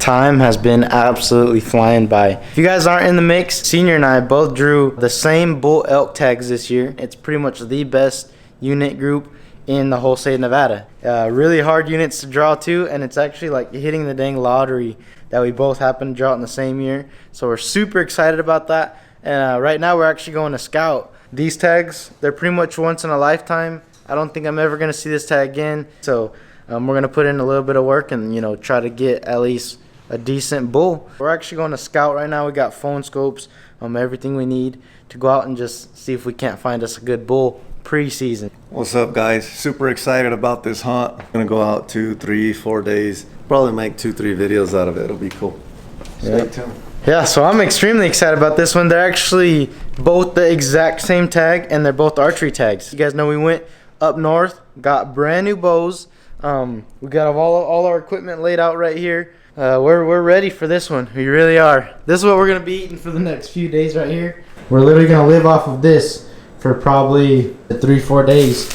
time has been absolutely flying by. If you guys aren't in the mix, Senior and I both drew the same bull elk tags this year. It's pretty much the best unit group in the whole state of Nevada. Really hard units to draw too, and it's actually like hitting the dang lottery that we both happen to draw in the same year. So we're super excited about that. And right now we're actually going to scout. These tags, they're pretty much once in a lifetime. I don't think I'm ever gonna see this tag again. So we're gonna put in a little bit of work and, you know, try to get at least a decent bull. We're actually going to scout right now. We got phone scopes, everything we need to go out and just see if we can't find us a good bull pre-season. What's up, guys? Super excited about this hunt. I'm gonna go out 2, 3, 4 days. Probably make 2, 3 videos out of it. It'll be cool. Stay tuned. Yeah, so I'm extremely excited about this one. They're actually both the exact same tag, and they're both archery tags. You guys know we went up north, got brand new bows. We got all our equipment laid out right here. We're ready for this one. We really are. This is what we're gonna be eating for the next few days right here. We're literally gonna live off of this for probably 3-4 days.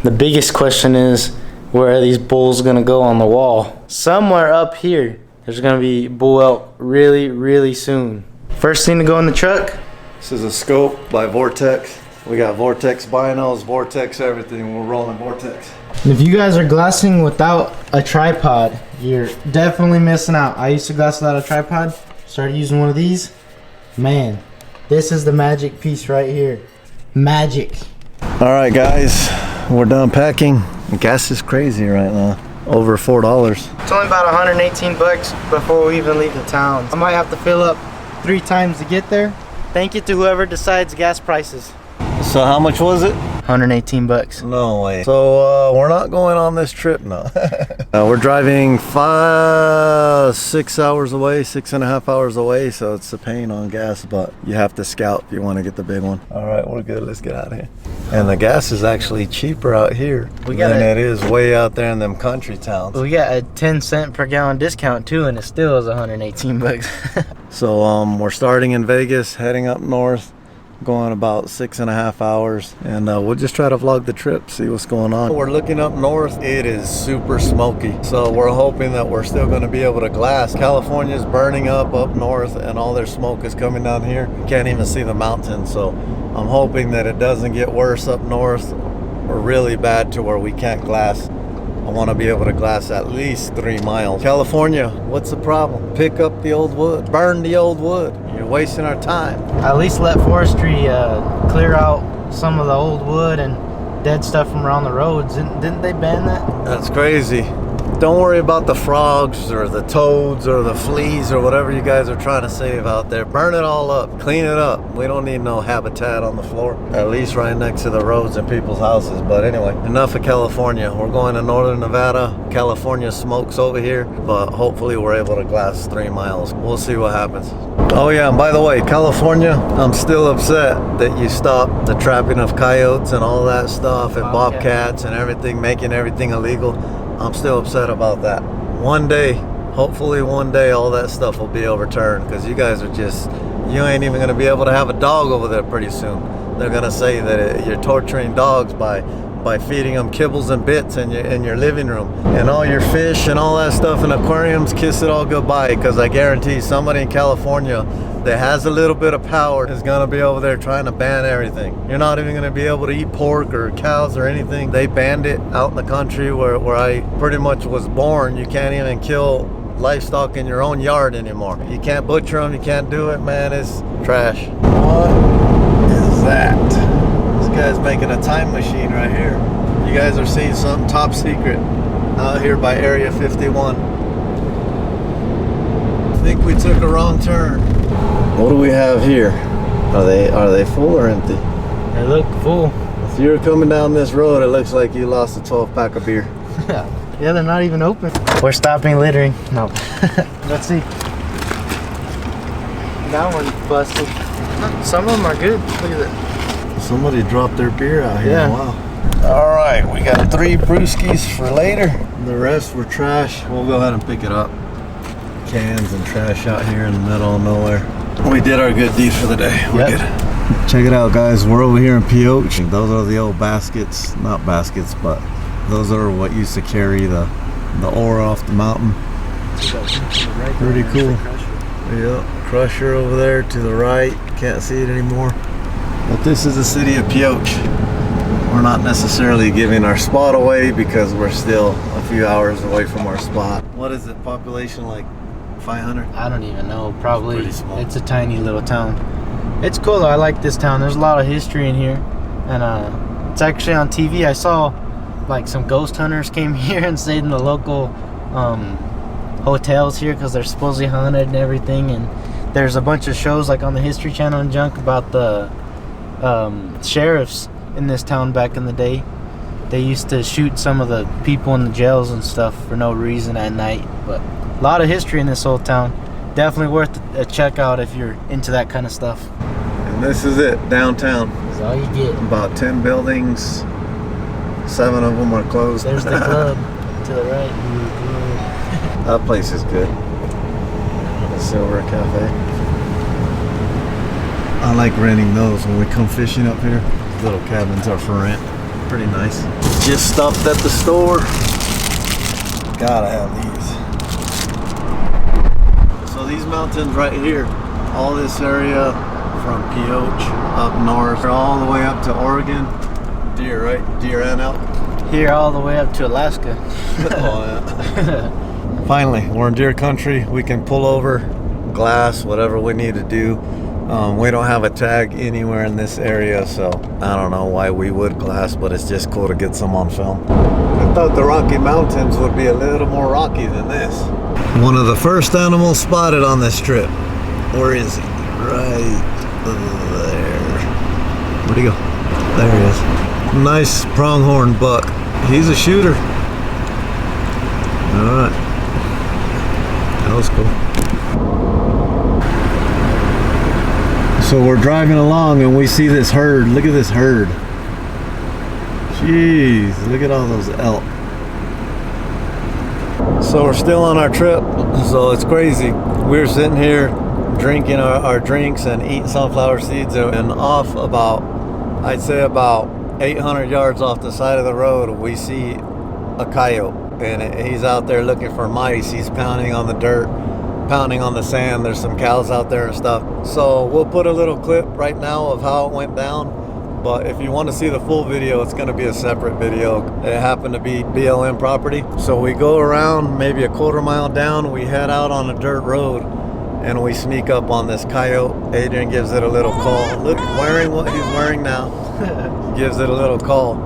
The biggest question is, where are these bulls gonna go on the wall? Somewhere up here, there's gonna be bull elk really soon. First thing to go in the truck. This is a scope by Vortex. We got Vortex binos, Vortex everything. We're rolling Vortex. If you guys are glassing without a tripod, you're definitely missing out. I used to glass without a tripod. Started using one of these. Man, this is the magic piece right here. Magic. All right, guys, we're done packing. Gas is crazy right now. Over $4. It's only about 118 bucks before we even leave the town. I might have to fill up 3 times to get there. Thank you to whoever decides gas prices. So how much was it? 118 bucks. No way. So we're not going on this trip now. We're driving 6 hours away, 6.5 hours away. So it's a pain on gas, but you have to scout if you want to get the big one. All right, we're good. Let's get out of here. And the gas is actually cheaper out here than it is way out there in them country towns. We got a 10 cent per gallon discount too, and it still is 118 bucks. So we're starting in Vegas, heading up north, going about 6.5 hours, and we'll just try to vlog the trip, see what's going on. We're looking up north. It is super smoky, so we're hoping that we're still going to be able to glass. California's burning up north, and all their smoke is coming down here. Can't even see the mountains, so I'm hoping that it doesn't get worse up north or really bad to where we can't glass. I want to be able to glass at least 3 miles. California, what's the problem? Pick up the old wood, burn the old wood. You're wasting our time. At least let forestry clear out some of the old wood and dead stuff from around the roads. Didn't they ban that? That's crazy. Don't worry about the frogs or the toads or the fleas or whatever you guys are trying to save out there. Burn it all up, clean it up. We don't need no habitat on the floor, at least right next to the roads and people's houses. But anyway, enough of California. We're going to northern Nevada. California smokes over here, but hopefully we're able to glass 3 miles. We'll see what happens. Oh yeah, and by the way, California, I'm still upset that you stopped the trapping of coyotes and all that stuff and bobcats and everything, making everything illegal. I'm still upset about that. One day, hopefully one day, all that stuff will be overturned, because you guys are just, you ain't even gonna be able to have a dog over there pretty soon. They're gonna say that you're torturing dogs by feeding them kibbles and bits in your living room. And all your fish and all that stuff in aquariums, kiss it all goodbye, because I guarantee somebody in California that has a little bit of power is gonna be over there trying to ban everything. You're not even gonna be able to eat pork or cows or anything. They banned it out in the country where I pretty much was born. You can't even kill livestock in your own yard anymore. You can't butcher them, you can't do it, man. It's trash. What is that? This guy's making a time machine right here. You guys are seeing something top secret out here by Area 51. I think we took a wrong turn. What do we have here? Are they full or empty? They look full. If you're coming down this road, it looks like you lost a 12-pack of beer. Yeah, they're not even open. We're stopping littering. No. Let's see. That one's busted. Some of them are good. Look at that. Somebody dropped their beer out here. Yeah. Wow. All right, we got 3 brewskis for later. The rest were trash. We'll go ahead and pick it up. Cans and trash out here in the middle of nowhere. We did our good deed for the day. We're good. Check it out, guys. We're over here in Coyote. Those are the old baskets. Not baskets, but those are what used to carry the ore off the mountain. Pretty cool. Yep, Crusher over there to the right. Can't see it anymore. But this is the city of Coyote. We're not necessarily giving our spot away because we're still a few hours away from our spot. What is it? Population like 500? I don't even know. Probably. Pretty small. It's a tiny little town. It's cool though. I like this town. There's a lot of history in here, and it's actually on TV. I saw like some ghost hunters came here and stayed in the local hotels here because they're supposedly haunted and everything. And there's a bunch of shows like on the History Channel and junk about the sheriffs in this town back in the day. They used to shoot some of the people in the jails and stuff for no reason at night. But a lot of history in this old town. Definitely worth a check out if you're into that kind of stuff. And this is it, downtown. That's all you get. About 10 buildings. 7 of them are closed. There's the club to the right. That place is good. The Silver Cafe. I like renting those when we come fishing up here. Little cabins are for rent. Pretty nice. Just stopped at the store. Gotta have these. So these mountains right here, all this area from Coyote up north, all the way up to Oregon. Deer, right? Deer and elk. Here all the way up to Alaska. Oh yeah. Finally, we're in deer country. We can pull over, glass, whatever we need to do. We don't have a tag anywhere in this area, so I don't know why we would glass, but it's just cool to get some on film. I thought the Rocky Mountains would be a little more rocky than this. One of the first animals spotted on this trip. Where is he? Right there. Where'd he go? There he is. Nice pronghorn buck. He's a shooter. All right. That was cool. So we're driving along and we see this herd. Look at this herd. Jeez, look at all those elk. So we're still on our trip. So it's crazy. We're sitting here drinking our drinks and eating sunflower seeds, and off about, I'd say about 800 yards off the side of the road, we see a coyote, and he's out there looking for mice. He's pounding on the dirt, pounding on the sand. There's some cows out there and stuff. So we'll put a little clip right now of how it went down, but if you want to see the full video, it's going to be a separate video. It happened to be BLM property. So we go around maybe a quarter mile down, we head out on a dirt road, and we sneak up on this coyote. Adrian gives it a little call. Look, wearing what he's wearing now. Gives it a little call,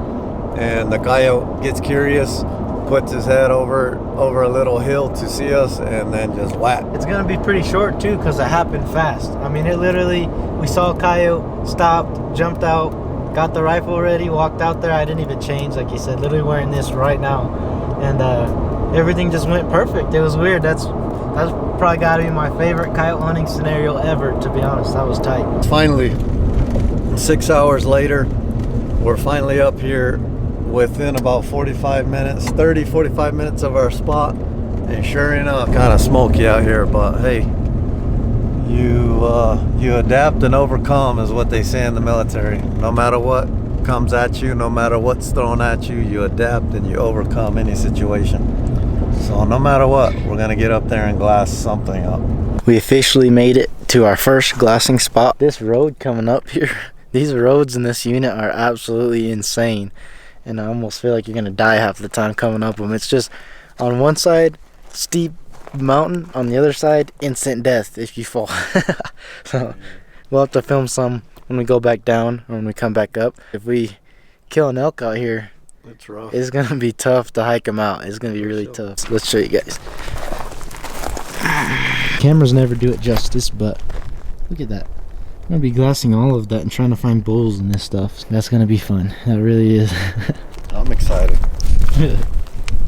and the coyote gets curious, puts his head over a little hill to see us, and then just whack. It's gonna be pretty short too because it happened fast. I mean, it literally, we saw a coyote, stopped, jumped out, got the rifle ready, walked out there. I didn't even change, like you said, literally wearing this right now, and everything just went perfect. It was weird. That's probably gotta be my favorite coyote hunting scenario ever, to be honest. That was tight. Finally, 6 hours later, we're finally up here within about 45 minutes, 45 minutes of our spot. And sure enough, kind of smoky out here, but hey, you adapt and overcome is what they say in the military. No matter what comes at you, no matter what's thrown at you, you adapt and you overcome any situation. So no matter what, we're gonna get up there and glass something up. We officially made it to our first glassing spot. This road coming up here, these roads in this unit are absolutely insane. And I almost feel like you're gonna die half the time coming up them. It's just on one side, steep mountain, on the other side, instant death if you fall. So we'll have to film some when we go back down or when we come back up. If we kill an elk out here, It's rough. it's gonna be tough to hike them out. It's gonna be really tough. Let's show you guys. Cameras never do it justice, but look at that. I'm gonna be glassing all of that and trying to find bulls and this stuff. That's gonna be fun. That really is. I'm excited.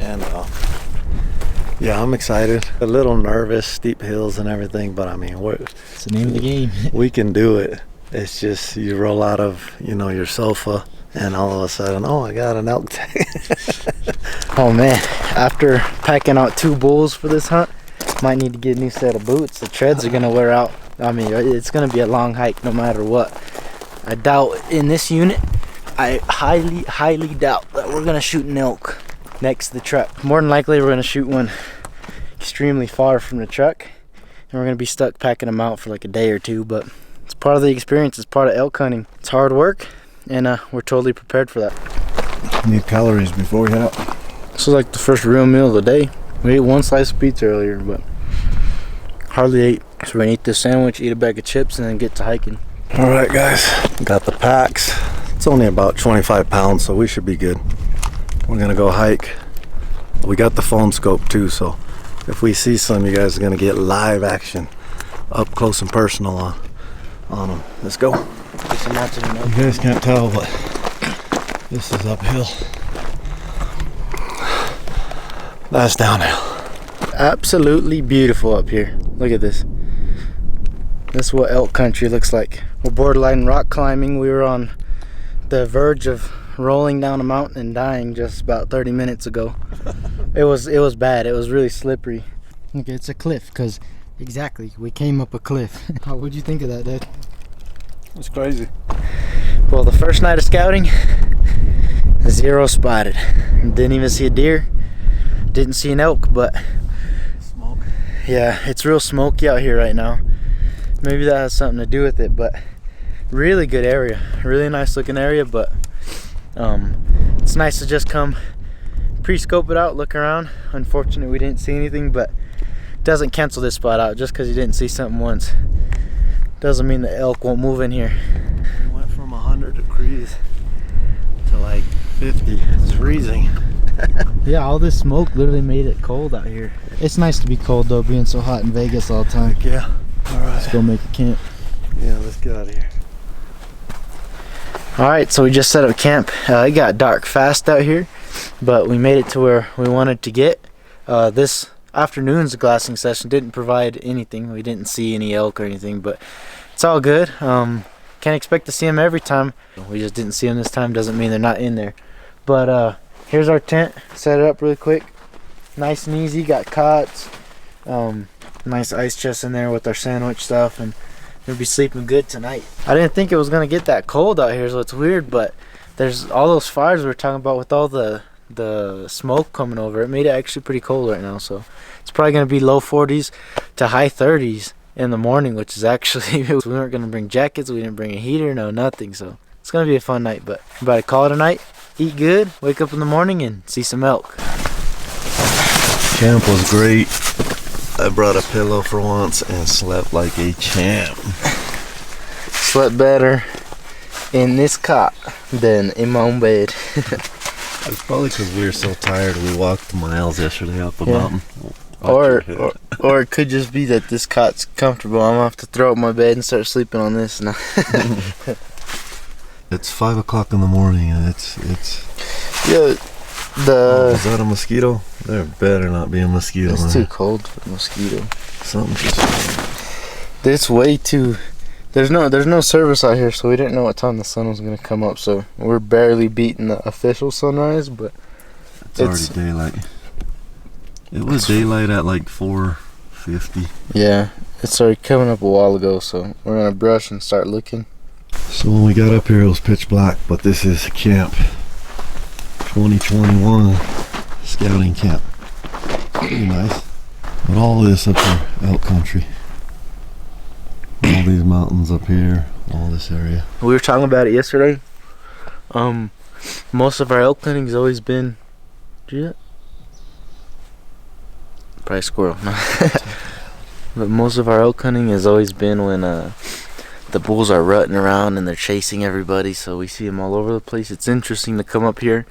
And yeah, I'm excited. A little nervous, steep hills and everything, but I mean, It's the name of the game. we can do it. It's just you roll out of, your sofa, and all of a sudden, oh, I got an elk tag. Oh man, after packing out 2 bulls for this hunt, might need to get a new set of boots. The treads are gonna wear out. I mean, it's gonna be a long hike no matter what. I doubt in this unit, I highly doubt that we're gonna shoot an elk next to the truck. More than likely we're gonna shoot one extremely far from the truck, and we're gonna be stuck packing them out for like a day or two, but it's part of the experience. It's part of elk hunting. It's hard work, and we're totally prepared for that. Need calories before we head out. This is like the first real meal of the day. We ate one slice of pizza earlier, but hardly ate. So we're gonna eat this sandwich, eat a bag of chips, and then get to hiking. All right, guys, got the packs. It's only about 25 pounds, so we should be good. We're gonna go hike. We got the phone scope too, so if we see some, you guys are gonna get live action, up close and personal on them. Let's go. You guys can't tell, but this is uphill. That's downhill. Absolutely beautiful up here. Look at this. This is what elk country looks like. We're borderline rock climbing. We were on the verge of rolling down a mountain and dying just about 30 minutes ago. It was bad. It was really slippery. Okay, it's a cliff, because exactly, we came up a cliff. How would you think of that, Dad? It's crazy. Well, the first night of scouting, 0 spotted. Didn't even see a deer. Didn't see an elk, but Smoke. yeah, it's real smoky out here right now. Maybe that has something to do with it, but really good area. Really nice looking area, but it's nice to just come pre-scope it out, look around. Unfortunately, we didn't see anything, but it doesn't cancel this spot out. Just because you didn't see something once doesn't mean the elk won't move in here. We went from 100 degrees to like 50. It's freezing. Yeah, all this smoke literally made it cold out here. It's nice to be cold though, being so hot in Vegas all the time. Yeah. All right. Let's go make a camp. Yeah, let's get out of here. Alright, so we just set up camp. It got dark fast out here, but we made it to where we wanted to get. This afternoon's glassing session didn't provide anything. We didn't see any elk or anything, but it's all good. Can't expect to see them every time. We just didn't see them this time. Doesn't mean they're not in there. But here's our tent. Set it up really quick. Nice and easy. Got cots. Nice ice chest in there with our sandwich stuff, and we'll be sleeping good tonight. I didn't think it was gonna get that cold out here, so it's weird, but there's all those fires we were talking about with all the smoke coming over. It made it actually pretty cold right now, so it's probably gonna be low 40s to high 30s in the morning, which is actually we weren't gonna bring jackets, we didn't bring a heater, no nothing, so it's gonna be a fun night. But we're about to call it a night, eat good, wake up in the morning, and see some elk. Camp was great. I brought a pillow for once and slept like a champ. Slept better in this cot than in my own bed. It's probably because we were so tired. We walked miles yesterday up a mountain. Or it could just be that this cot's comfortable. I'm gonna have to throw up my bed and start sleeping on this now. It's 5 o'clock in the morning and it's yeah. Is that a mosquito? There better not be a mosquito. It's too cold for a mosquito. Something just. It's way too. There's no service out here, so we didn't know what time the sun was gonna come up. So we're barely beating the official sunrise, but it's already daylight. It was daylight at like 4:50. Yeah, it started coming up a while ago, so we're gonna brush and start looking. So when we got up here, it was pitch black, but this is camp 2021 scouting camp. Pretty nice. But all this up here, elk country. All these mountains up here, all this area. We were talking about it yesterday. Most of our elk hunting has always been. Did you do that? Probably squirrel. But most of our elk hunting has always been when the bulls are rutting around and they're chasing everybody. So we see them all over the place. It's interesting to come up here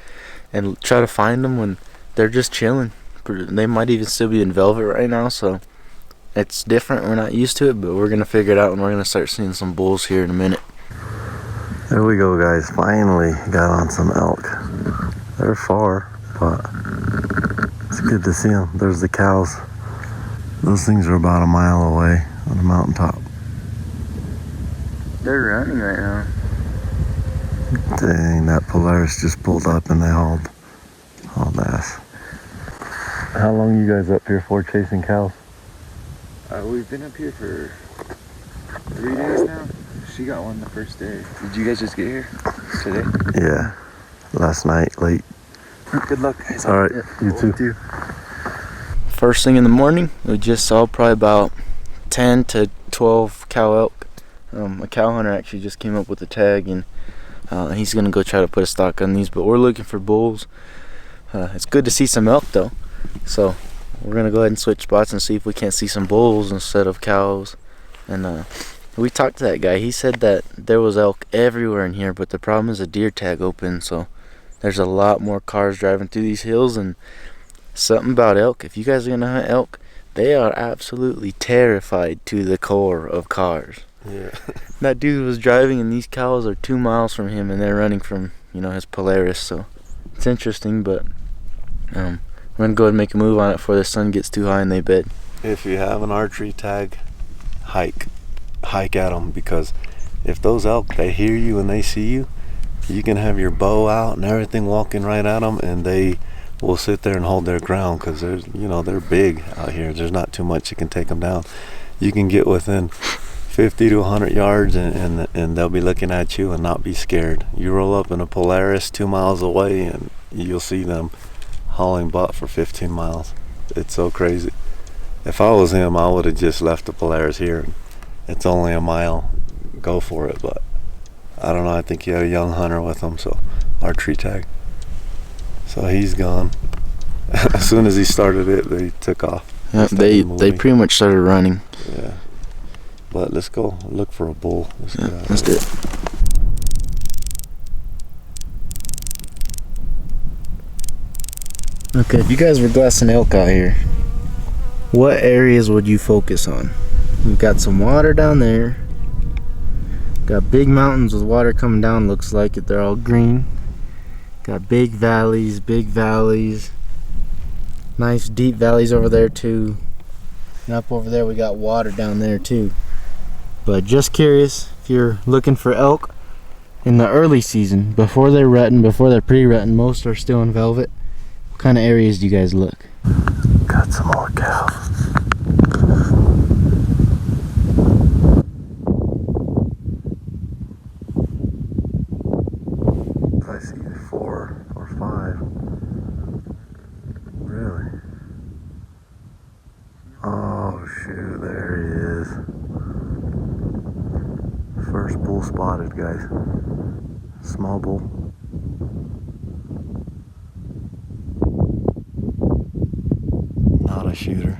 and try to find them when they're just chilling. They might even still be in velvet right now, so it's different. We're not used to it, but we're gonna figure it out, and we're gonna start seeing some bulls here in a minute. There we go, guys. Finally got on some elk. They're far, but it's good to see them. There's the cows. Those things are about a mile away on the mountaintop. They're running right now. Dang, that Polaris just pulled up and they hauled ass. How long you guys up here for chasing cows? We've been up here for 3 days now. She got one the first day. Did you guys just get here today? Yeah, last night, late. Good luck, guys. All right, you too. First thing in the morning, we just saw probably about 10 to 12 cow elk. A cow hunter actually just came up with a tag, and he's gonna go try to put a stock on these, but we're looking for bulls. It's good to see some elk though, so we're gonna go ahead and switch spots and see if we can't see some bulls instead of cows. And we talked to that guy. He said that there was elk everywhere in here, but the problem is a deer tag open, so there's a lot more cars driving through these hills. And something about elk, if you guys are gonna hunt elk, they are absolutely terrified to the core of cars. Yeah. That dude was driving and these cows are 2 miles from him and they're running from, his Polaris. So it's interesting, but we're gonna go ahead and make a move on it before the sun gets too high and they bed. If you have an archery tag, hike at them, because if those elk, they hear you and they see you, you can have your bow out and everything walking right at them, and they will sit there and hold their ground, because they're big out here. There's not too much that can take them down. You can get within 50 to 100 yards and they'll be looking at you and not be scared. You roll up in a Polaris 2 miles away and you'll see them hauling butt for 15 miles. It's so crazy. If I was him, I would have just left the Polaris here. It's only a mile. Go for it. But I don't know. I think he had a young hunter with him, so archery tag. So he's gone. As soon as he started it, they took off. Yeah, they pretty much started running. Yeah. But let's go look for a bull. Let's do it. Okay, if you guys were glassing elk out here, what areas would you focus on? We've got some water down there. Got big mountains with water coming down, looks like it. They're all green. Got big valleys. Nice deep valleys over there too. And up over there we got water down there too. But just curious, if you're looking for elk in the early season, before they're rutting, before they're pre-rutting, most are still in velvet. What kind of areas do you guys look? Got some more cows. I see 4 or 5. Really? Oh shoot, there he is. First bull spotted, guys. Small bull. Not a shooter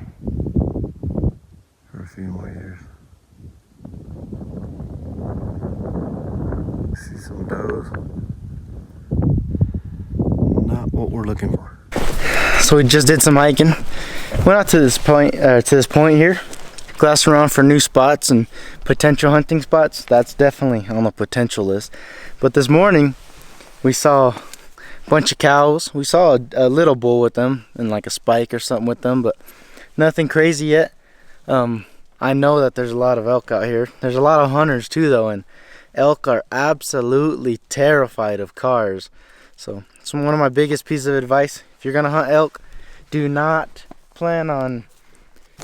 for a few more years. See some does. Not what we're looking for. So we just did some hiking. Went out to this point here, glassed around for new spots and potential hunting spots. That's definitely on the potential list. But this morning we saw a bunch of cows. We saw a little bull with them and like a spike or something with them, but nothing crazy yet. I know that there's a lot of elk out here. There's a lot of hunters too though, and elk are absolutely terrified of cars. So it's one of my biggest pieces of advice. If you're gonna hunt elk, do not plan on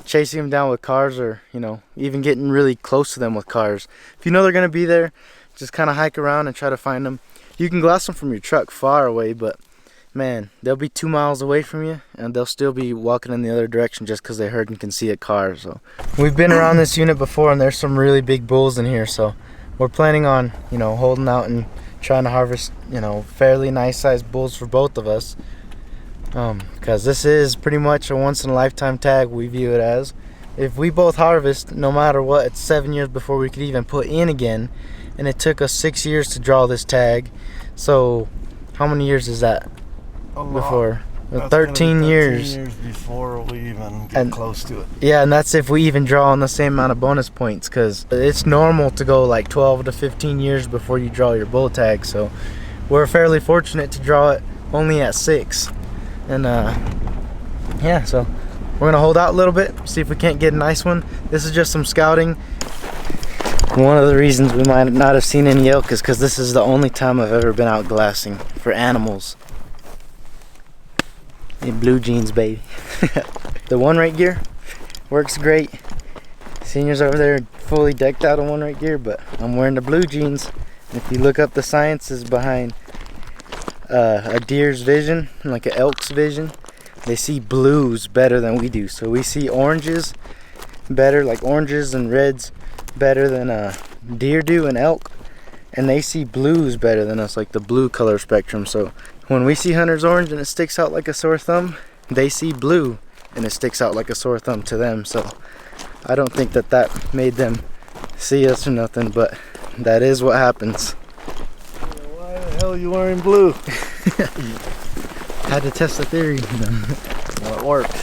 chasing them down with cars, or even getting really close to them with cars. If you know they're gonna be there, just kind of hike around and try to find them. You can glass them from your truck far away, but man, they'll be 2 miles away from you and they'll still be walking in the other direction just because they heard and can see a car. So we've been around this unit before and there's some really big bulls in here, so we're planning on holding out and trying to harvest fairly nice sized bulls for both of us, because this is pretty much a once in a lifetime tag. We view it as, if we both harvest, no matter what, it's 7 years before we could even put in again, and it took us 6 years to draw this tag. So how many years is that before? 13 years before we even get close to it. Yeah, and that's if we even draw on the same amount of bonus points, because it's normal to go like 12 to 15 years before you draw your bull tag. So we're fairly fortunate to draw it only at 6. And yeah, so we're gonna hold out a little bit, see if we can't get a nice one. This is just some scouting. One of the reasons we might not have seen any elk is because this is the only time I've ever been out glassing for animals. In blue jeans, baby. The one right gear works great. Senior's over there fully decked out in one right gear, but I'm wearing the blue jeans. And if you look up the sciences behind a deer's vision, like an elk's vision, they see blues better than we do. So we see oranges better, like oranges and reds better than deer do and elk, and they see blues better than us, like the blue color spectrum. So when we see hunter's orange and it sticks out like a sore thumb, they see blue and it sticks out like a sore thumb to them. So I don't think that that made them see us or nothing, but that is what happens. Why the hell are you wearing blue? Had to test the theory. Well, it worked.